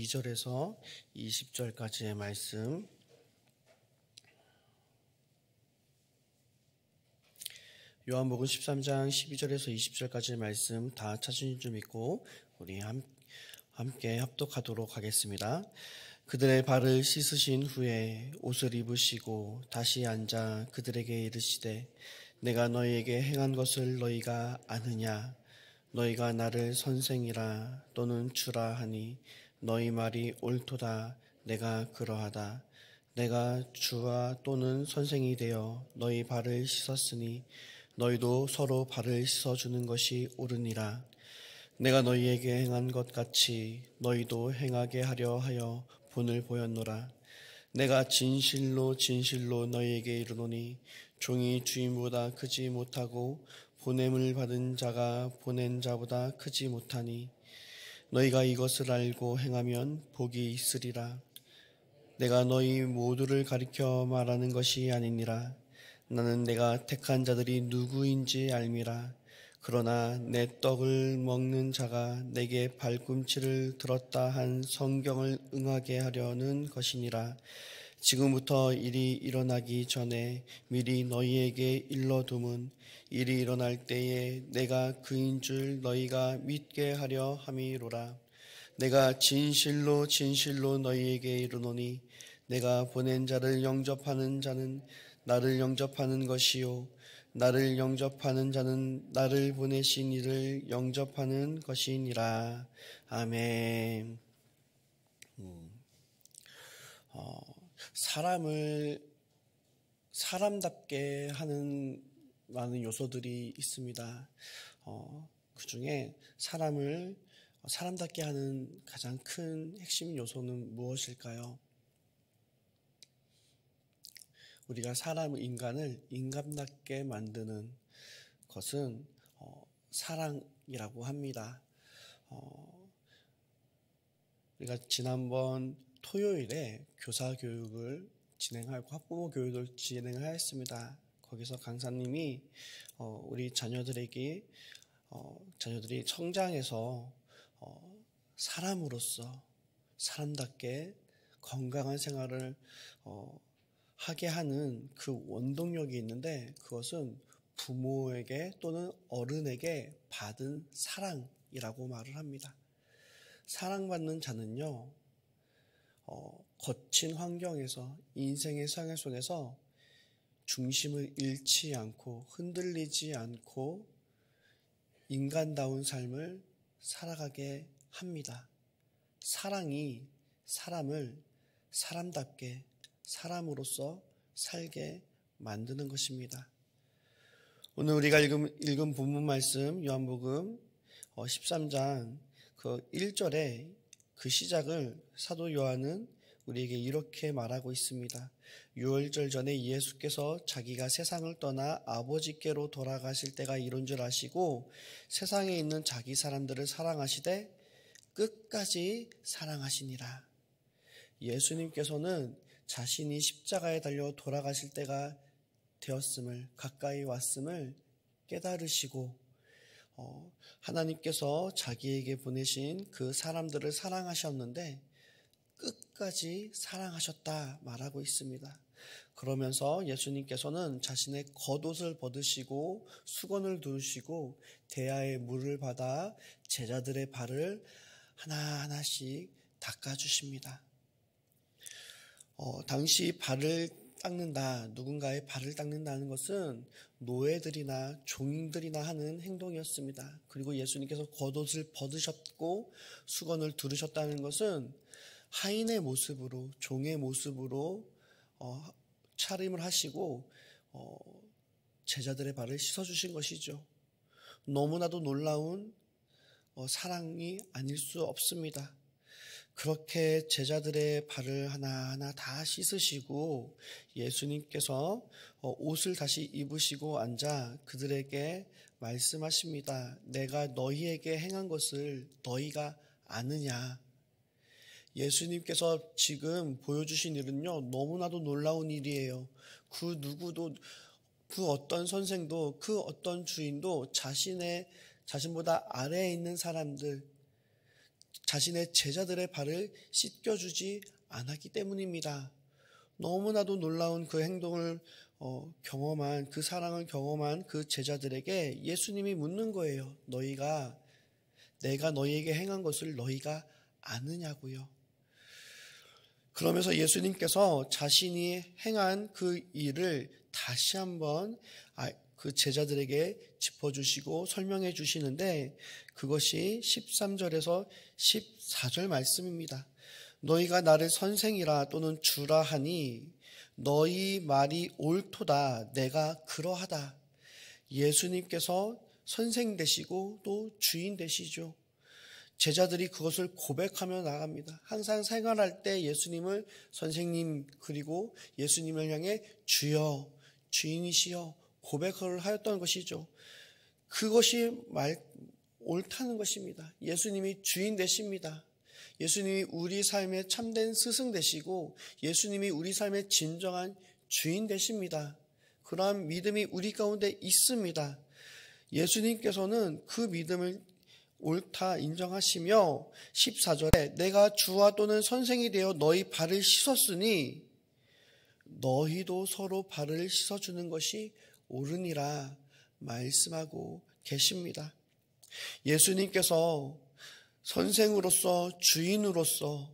12절에서 20절까지의 말씀, 요한복음 13장 12절에서 20절까지의 말씀 다 찾으신 줄 믿고 우리 함께 합독하도록 하겠습니다. 그들의 발을 씻으신 후에 옷을 입으시고 다시 앉아 그들에게 이르시되 내가 너희에게 행한 것을 너희가 아느냐? 너희가 나를 선생이라 또는 주라 하니 너희 말이 옳도다. 내가 그러하다. 내가 주와 또는 선생이 되어 너희 발을 씻었으니 너희도 서로 발을 씻어주는 것이 옳으니라. 내가 너희에게 행한 것 같이 너희도 행하게 하려 하여 본을 보였노라. 내가 진실로 진실로 너희에게 이르노니 종이 주인보다 크지 못하고 보냄을 받은 자가 보낸 자보다 크지 못하니 너희가 이것을 알고 행하면 복이 있으리라. 내가 너희 모두를 가리켜 말하는 것이 아니니라. 나는 내가 택한 자들이 누구인지 알미라. 그러나 내 떡을 먹는 자가 내게 발꿈치를 들었다 한 성경을 응하게 하려는 것이니라. 지금부터 일이 일어나기 전에 미리 너희에게 일러둠은 일이 일어날 때에 내가 그인 줄 너희가 믿게 하려 함이로라. 내가 진실로 진실로 너희에게 이르노니 내가 보낸 자를 영접하는 자는 나를 영접하는 것이요 나를 영접하는 자는 나를 보내신 이를 영접하는 것이니라. 아멘. 사람을 사람답게 하는 많은 요소들이 있습니다. 그 중에 사람을 사람답게 하는 가장 큰 핵심 요소는 무엇일까요? 우리가 인간을 인간답게 만드는 것은 사랑이라고 합니다. 우리가 지난번 토요일에 교사 교육을 진행하고 학부모 교육을 진행을 하였습니다. 거기서 강사님이 우리 자녀들이 성장해서 사람으로서 사람답게 건강한 생활을 하게 하는 그 원동력이 있는데 그것은 부모에게 또는 어른에게 받은 사랑이라고 말을 합니다. 사랑받는 자는요, 거친 환경에서 인생의 상해 속에서 중심을 잃지 않고 흔들리지 않고 인간다운 삶을 살아가게 합니다. 사랑이 사람을 사람답게 사람으로서 살게 만드는 것입니다. 오늘 우리가 읽은 본문 말씀 요한복음 13장 그 1절에 그 시작을 사도 요한은 우리에게 이렇게 말하고 있습니다. 유월절 전에 예수께서 자기가 세상을 떠나 아버지께로 돌아가실 때가 이른 줄 아시고 세상에 있는 자기 사람들을 사랑하시되 끝까지 사랑하시니라. 예수님께서는 자신이 십자가에 달려 돌아가실 때가 되었음을, 가까이 왔음을 깨달으시고 하나님께서 자기에게 보내신 그 사람들을 사랑하셨는데 끝까지 사랑하셨다 말하고 있습니다. 그러면서 예수님께서는 자신의 겉옷을 벗으시고 수건을 두르시고 대야의 물을 받아 제자들의 발을 하나하나씩 닦아주십니다. 당시 발을 닦는다, 누군가의 발을 닦는다는 것은 노예들이나 종들이나 하는 행동이었습니다. 그리고 예수님께서 겉옷을 벗으셨고 수건을 두르셨다는 것은 하인의 모습으로, 종의 모습으로 차림을 하시고 제자들의 발을 씻어주신 것이죠. 너무나도 놀라운 사랑이 아닐 수 없습니다. 그렇게 제자들의 발을 하나하나 다 씻으시고 예수님께서 옷을 다시 입으시고 앉아 그들에게 말씀하십니다. 내가 너희에게 행한 것을 너희가 아느냐? 예수님께서 지금 보여주신 일은요, 너무나도 놀라운 일이에요. 그 누구도, 그 어떤 선생도, 그 어떤 주인도 자신보다 아래에 있는 사람들, 자신의 제자들의 발을 씻겨주지 않았기 때문입니다. 너무나도 놀라운 그 행동을 경험한, 그 사랑을 경험한 그 제자들에게 예수님이 묻는 거예요. 내가 너희에게 행한 것을 너희가 아느냐고요. 그러면서 예수님께서 자신이 행한 그 일을 다시 한번 그 제자들에게 짚어주시고 설명해 주시는데, 그것이 13절에서 14절 말씀입니다. 너희가 나를 선생이라 또는 주라 하니 너희 말이 옳도다. 내가 그러하다. 예수님께서 선생 되시고 또 주인 되시죠. 제자들이 그것을 고백하며 나갑니다. 항상 생활할 때 예수님을 선생님, 그리고 예수님을 향해 주여, 주인이시여 고백을 하였던 것이죠. 그것이 옳다는 것입니다. 예수님이 주인 되십니다. 예수님이 우리 삶의 참된 스승 되시고 예수님이 우리 삶의 진정한 주인 되십니다. 그러한 믿음이 우리 가운데 있습니다. 예수님께서는 그 믿음을 옳다 인정하시며 14절에 내가 주와 또는 선생이 되어 너희 발을 씻었으니 너희도 서로 발을 씻어주는 것이 옳으니라 말씀하고 계십니다. 예수님께서 선생으로서, 주인으로서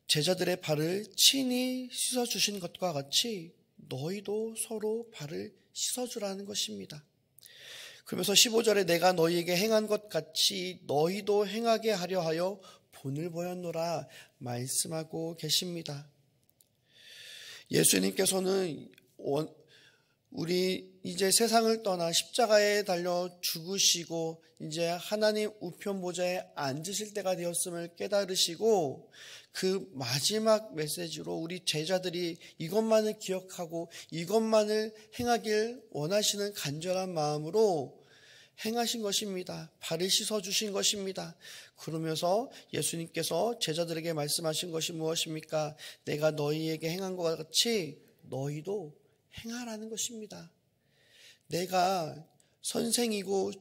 제자들의 발을 친히 씻어주신 것과 같이 너희도 서로 발을 씻어주라는 것입니다. 그러면서 15절에 내가 너희에게 행한 것 같이 너희도 행하게 하려 하여 본을 보였노라 말씀하고 계십니다. 예수님께서는 우리 이제 세상을 떠나 십자가에 달려 죽으시고 이제 하나님 우편 보좌에 앉으실 때가 되었음을 깨달으시고 그 마지막 메시지로 우리 제자들이 이것만을 기억하고 이것만을 행하길 원하시는 간절한 마음으로 행하신 것입니다. 발을 씻어주신 것입니다. 그러면서 예수님께서 제자들에게 말씀하신 것이 무엇입니까? 내가 너희에게 행한 것 같이 너희도 행하라는 것입니다. 내가 선생이고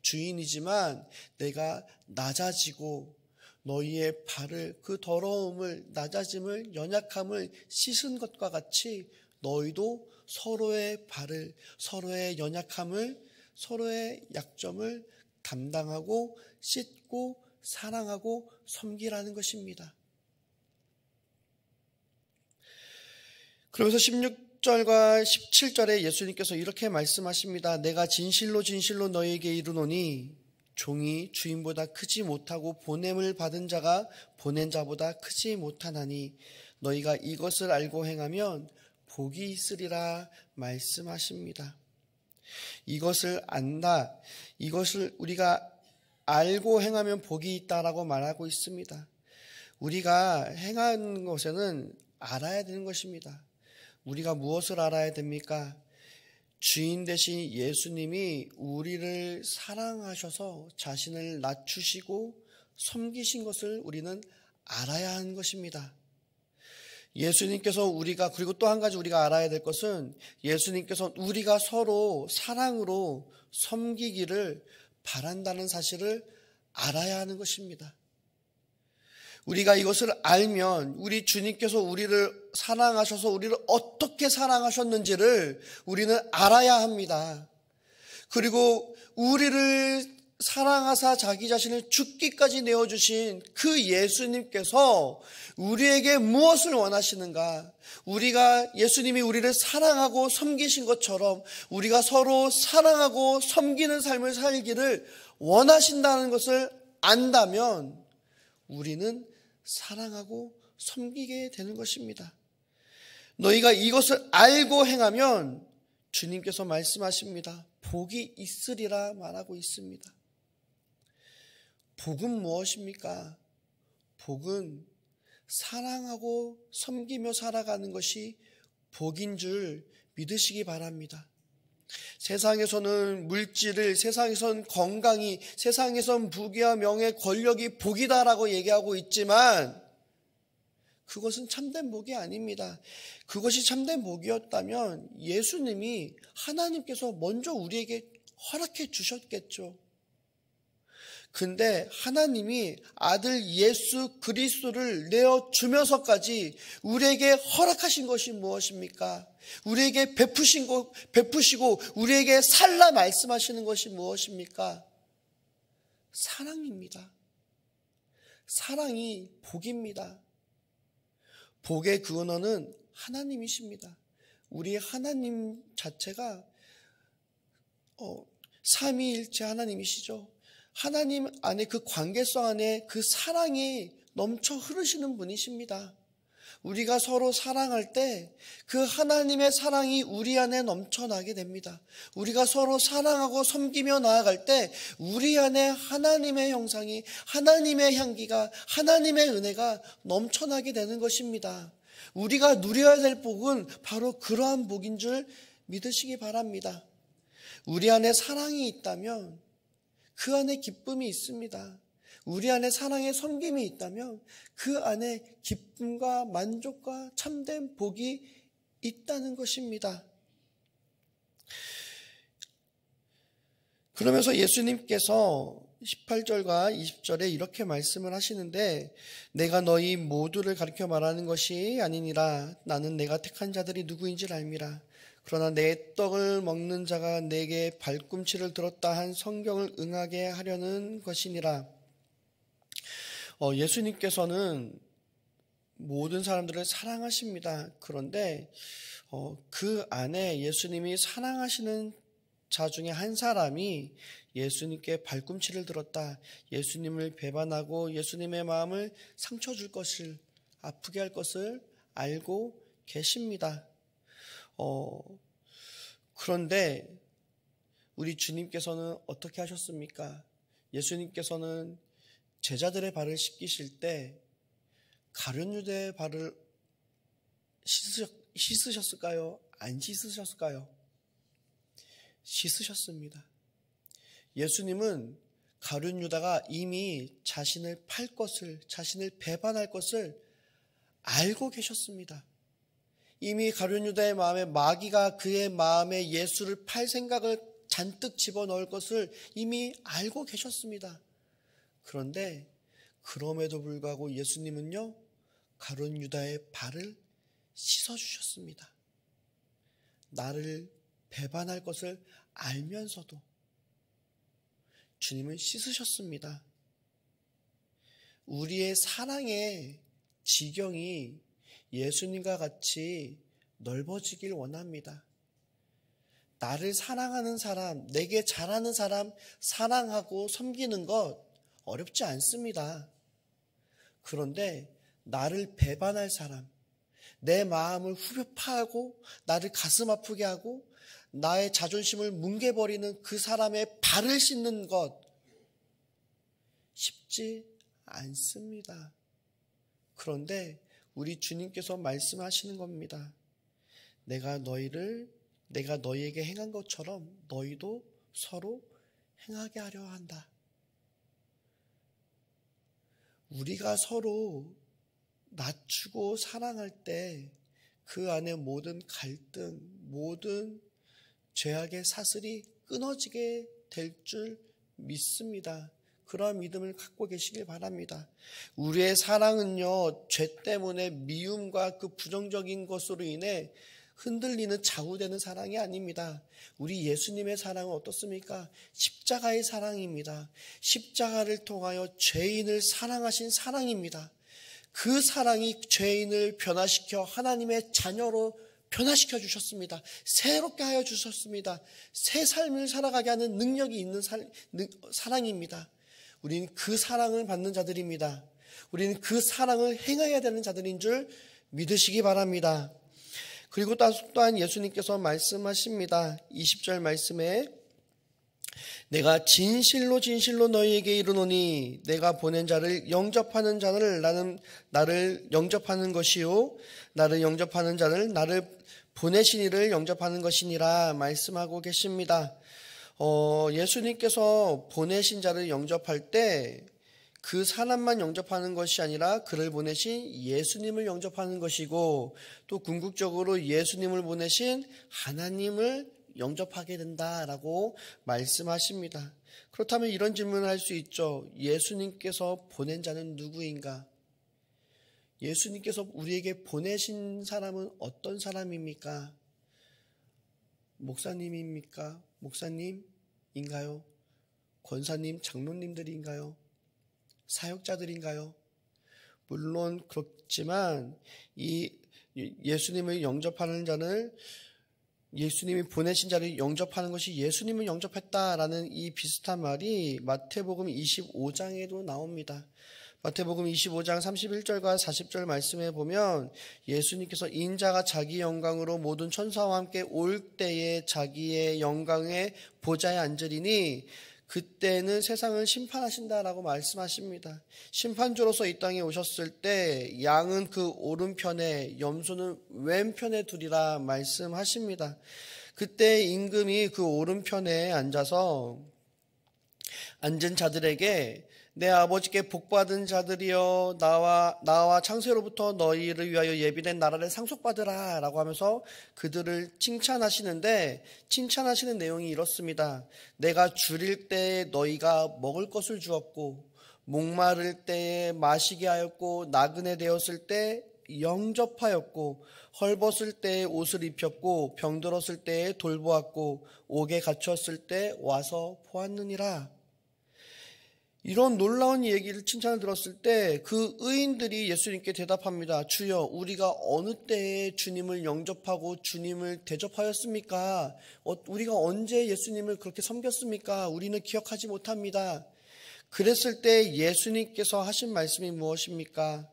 주인이지만 내가 낮아지고 너희의 발을, 그 더러움을, 낮아짐을, 연약함을 씻은 것과 같이 너희도 서로의 발을, 서로의 연약함을, 서로의 약점을 담당하고 씻고 사랑하고 섬기라는 것입니다. 그러면서 16절과 17절에 예수님께서 이렇게 말씀하십니다. 내가 진실로 진실로 너희에게 이르노니 종이 주인보다 크지 못하고 보냄을 받은 자가 보낸 자보다 크지 못하나니 너희가 이것을 알고 행하면 복이 있으리라 말씀하십니다. 이것을 안다, 이것을 우리가 알고 행하면 복이 있다라고 말하고 있습니다. 우리가 행하는 것에는 알아야 되는 것입니다. 우리가 무엇을 알아야 됩니까? 주인 되신 예수님이 우리를 사랑하셔서 자신을 낮추시고 섬기신 것을 우리는 알아야 하는 것입니다. 예수님께서 그리고 또 한 가지 우리가 알아야 될 것은 예수님께서 우리가 서로 사랑으로 섬기기를 바란다는 사실을 알아야 하는 것입니다. 우리가 이것을 알면 우리 주님께서 우리를 사랑하셔서 우리를 어떻게 사랑하셨는지를 우리는 알아야 합니다. 그리고 우리를 사랑하사 자기 자신을 죽기까지 내어주신 그 예수님께서 우리에게 무엇을 원하시는가? 예수님이 우리를 사랑하고 섬기신 것처럼 우리가 서로 사랑하고 섬기는 삶을 살기를 원하신다는 것을 안다면 우리는 사랑하고 섬기게 되는 것입니다. 너희가 이것을 알고 행하면 주님께서 말씀하십니다. 복이 있으리라 말하고 있습니다. 복은 무엇입니까? 복은 사랑하고 섬기며 살아가는 것이 복인 줄 믿으시기 바랍니다. 세상에서는 세상에선 건강이, 세상에선 부귀와 명예, 권력이 복이다라고 얘기하고 있지만 그것은 참된 복이 아닙니다. 그것이 참된 복이었다면 예수님이, 하나님께서 먼저 우리에게 허락해 주셨겠죠. 근데 하나님이 아들 예수 그리스도를 내어주면서까지 우리에게 허락하신 것이 무엇입니까? 우리에게 베푸시고 우리에게 살라 말씀하시는 것이 무엇입니까? 사랑입니다. 사랑이 복입니다. 복의 근원은 하나님이십니다. 우리 하나님 자체가 삼위일체 하나님이시죠. 하나님 안에 그 관계성 안에 그 사랑이 넘쳐 흐르시는 분이십니다. 우리가 서로 사랑할 때 그 하나님의 사랑이 우리 안에 넘쳐나게 됩니다. 우리가 서로 사랑하고 섬기며 나아갈 때 우리 안에 하나님의 형상이, 하나님의 향기가, 하나님의 은혜가 넘쳐나게 되는 것입니다. 우리가 누려야 될 복은 바로 그러한 복인 줄 믿으시기 바랍니다. 우리 안에 사랑이 있다면 그 안에 기쁨이 있습니다. 우리 안에 사랑의 섬김이 있다면 그 안에 기쁨과 만족과 참된 복이 있다는 것입니다. 그러면서 예수님께서 18절과 20절에 이렇게 말씀을 하시는데, 내가 너희 모두를 가르쳐 말하는 것이 아니니라. 나는 내가 택한 자들이 누구인지를 알미라. 그러나 내 떡을 먹는 자가 내게 발꿈치를 들었다 한 성경을 응하게 하려는 것이니라. 예수님께서는 모든 사람들을 사랑하십니다. 그런데 그 안에 예수님이 사랑하시는 자 중에 한 사람이 예수님께 발꿈치를 들었다, 예수님을 배반하고 예수님의 마음을 상처 줄 것을, 아프게 할 것을 알고 계십니다. 그런데 우리 주님께서는 어떻게 하셨습니까? 예수님께서는 제자들의 발을 씻기실 때 가룟 유다의 발을 씻으셨을까요? 안 씻으셨을까요? 씻으셨습니다. 예수님은 가룟 유다가 이미 자신을 팔 것을, 자신을 배반할 것을 알고 계셨습니다. 이미 가룟 유다의 마음에 마귀가 그의 마음에 예수를 팔 생각을 잔뜩 집어넣을 것을 이미 알고 계셨습니다. 그런데 그럼에도 불구하고 예수님은요, 가룟 유다의 발을 씻어주셨습니다. 나를 배반할 것을 알면서도 주님은 씻으셨습니다. 우리의 사랑의 지경이 예수님과 같이 넓어지길 원합니다. 나를 사랑하는 사람, 내게 잘하는 사람 사랑하고 섬기는 것 어렵지 않습니다. 그런데 나를 배반할 사람, 내 마음을 후벼파하고 나를 가슴 아프게 하고 나의 자존심을 뭉개버리는 그 사람의 발을 씻는 것 쉽지 않습니다. 그런데 우리 주님께서 말씀하시는 겁니다. 내가 너희에게 행한 것처럼 너희도 서로 행하게 하려 한다. 우리가 서로 낮추고 사랑할 때 그 안에 모든 갈등, 모든 죄악의 사슬이 끊어지게 될 줄 믿습니다. 그러한 믿음을 갖고 계시길 바랍니다. 우리의 사랑은요, 죄 때문에 미움과 그 부정적인 것으로 인해 흔들리는 좌우되는 사랑이 아닙니다. 우리 예수님의 사랑은 어떻습니까? 십자가의 사랑입니다. 십자가를 통하여 죄인을 사랑하신 사랑입니다. 그 사랑이 죄인을 변화시켜 하나님의 자녀로 변화시켜 주셨습니다. 새롭게 하여 주셨습니다. 새 삶을 살아가게 하는 능력이 있는 사랑입니다. 우리는 그 사랑을 받는 자들입니다. 우리는 그 사랑을 행해야 되는 자들인 줄 믿으시기 바랍니다. 그리고 또한 예수님께서 말씀하십니다. 20절 말씀에 내가 진실로 진실로 너희에게 이르노니 내가 보낸 자를 영접하는 자를 나를 영접하는 것이요 나를 영접하는 자를 나를 보내신 이를 영접하는 것이니라 말씀하고 계십니다. 예수님께서 보내신 자를 영접할 때 그 사람만 영접하는 것이 아니라 그를 보내신 예수님을 영접하는 것이고 또 궁극적으로 예수님을 보내신 하나님을 영접하게 된다라고 말씀하십니다. 그렇다면 이런 질문을 할 수 있죠. 예수님께서 보낸 자는 누구인가? 예수님께서 우리에게 보내신 사람은 어떤 사람입니까? 목사님입니까? 목사님인가요? 권사님, 장로님들인가요? 사역자들인가요? 물론 그렇지만 이 예수님을 영접하는 자는 예수님이 보내신 자를 영접하는 것이 예수님을 영접했다라는 이 비슷한 말이 마태복음 25장에도 나옵니다. 마태복음 25장 31절과 40절 말씀에 보면 예수님께서 인자가 자기 영광으로 모든 천사와 함께 올 때에 자기의 영광의 보좌에 앉으리니 그때는 세상을 심판하신다라고 말씀하십니다. 심판주로서 이 땅에 오셨을 때 양은 그 오른편에 염소는 왼편에 두리라 말씀하십니다. 그때 임금이 그 오른편에 앉아서 앉은 자들에게 내 아버지께 복받은 자들이여 나와 창세로부터 너희를 위하여 예비된 나라를 상속받으라 라고 하면서 그들을 칭찬하시는데 칭찬하시는 내용이 이렇습니다. 내가 줄일 때에 너희가 먹을 것을 주었고 목마를 때에 마시게 하였고 나그네 되었을 때 영접하였고 헐벗을 때에 옷을 입혔고 병들었을 때에 돌보았고 옥에 갇혔을 때 와서 보았느니라. 이런 놀라운 얘기를 칭찬을 들었을 때 그 의인들이 예수님께 대답합니다. 주여, 우리가 어느 때에 주님을 영접하고 주님을 대접하였습니까? 우리가 언제 예수님을 그렇게 섬겼습니까? 우리는 기억하지 못합니다. 그랬을 때 예수님께서 하신 말씀이 무엇입니까?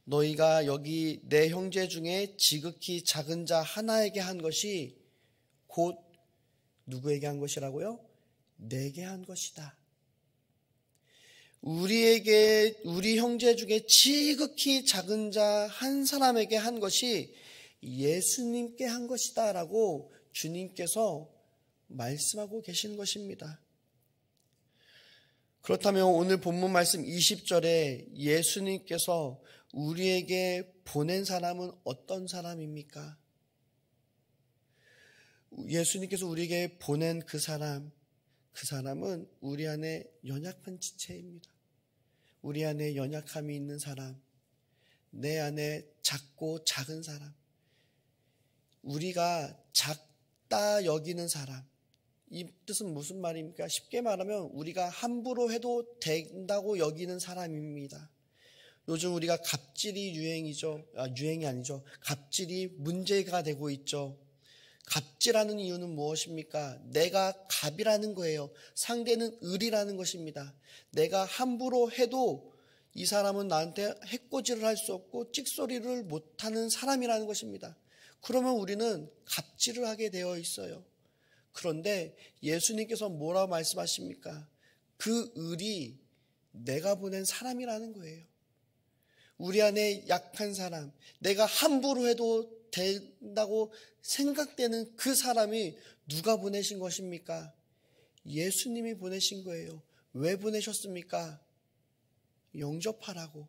너희가 여기 내 형제 중에 지극히 작은 자 하나에게 한 것이 곧 누구에게 한 것이라고요? 내게 한 것이다. 우리 형제 중에 지극히 작은 자 한 사람에게 한 것이 예수님께 한 것이다 라고 주님께서 말씀하고 계시는 것입니다. 그렇다면 오늘 본문 말씀 20절에 예수님께서 우리에게 보낸 사람은 어떤 사람입니까? 예수님께서 우리에게 보낸 그 사람은 우리 안에 연약한 지체입니다. 우리 안에 연약함이 있는 사람, 내 안에 작고 작은 사람, 우리가 작다 여기는 사람. 이 뜻은 무슨 말입니까? 쉽게 말하면 우리가 함부로 해도 된다고 여기는 사람입니다. 요즘 우리가 갑질이 유행이 아니죠. 갑질이 문제가 되고 있죠. 갑질하는 이유는 무엇입니까? 내가 갑이라는 거예요. 상대는 을이라는 것입니다. 내가 함부로 해도 이 사람은 나한테 해코지를 할 수 없고 찍소리를 못하는 사람이라는 것입니다. 그러면 우리는 갑질을 하게 되어 있어요. 그런데 예수님께서 뭐라고 말씀하십니까? 그 을이 내가 보낸 사람이라는 거예요. 우리 안에 약한 사람, 내가 함부로 해도 된다고 생각되는 그 사람이 누가 보내신 것입니까? 예수님이 보내신 거예요. 왜 보내셨습니까? 영접하라고,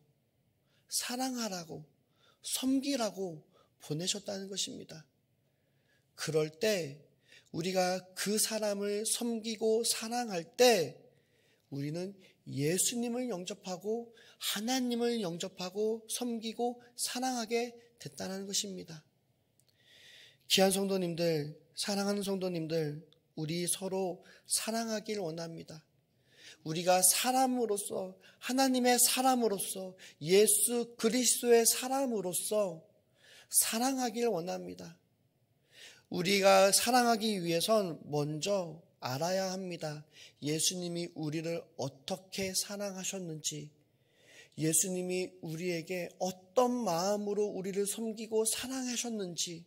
사랑하라고, 섬기라고 보내셨다는 것입니다. 그럴 때 우리가 그 사람을 섬기고 사랑할 때 우리는 예수님을 영접하고 하나님을 영접하고 섬기고 사랑하게 됐다는 것입니다. 귀한 성도님들, 사랑하는 성도님들, 우리 서로 사랑하길 원합니다. 우리가 사람으로서, 하나님의 사람으로서, 예수 그리스도의 사람으로서 사랑하길 원합니다. 우리가 사랑하기 위해선 먼저 알아야 합니다. 예수님이 우리를 어떻게 사랑하셨는지, 예수님이 우리에게 어떤 마음으로 우리를 섬기고 사랑하셨는지,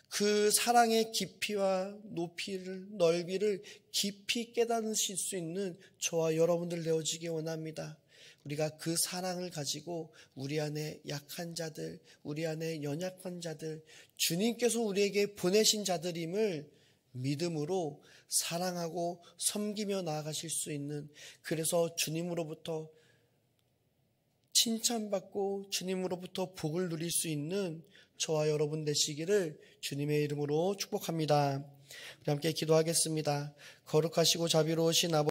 그 사랑의 깊이와 높이를, 넓이를 깊이 깨달으실 수 있는 저와 여러분들 되어지기 원합니다. 우리가 그 사랑을 가지고 우리 안에 약한 자들, 우리 안에 연약한 자들, 주님께서 우리에게 보내신 자들임을 믿음으로 사랑하고 섬기며 나아가실 수 있는, 그래서 주님으로부터 칭찬받고 주님으로부터 복을 누릴 수 있는 저와 여러분 되시기를 주님의 이름으로 축복합니다. 우리 함께 기도하겠습니다. 거룩하시고 자비로우신 아버지,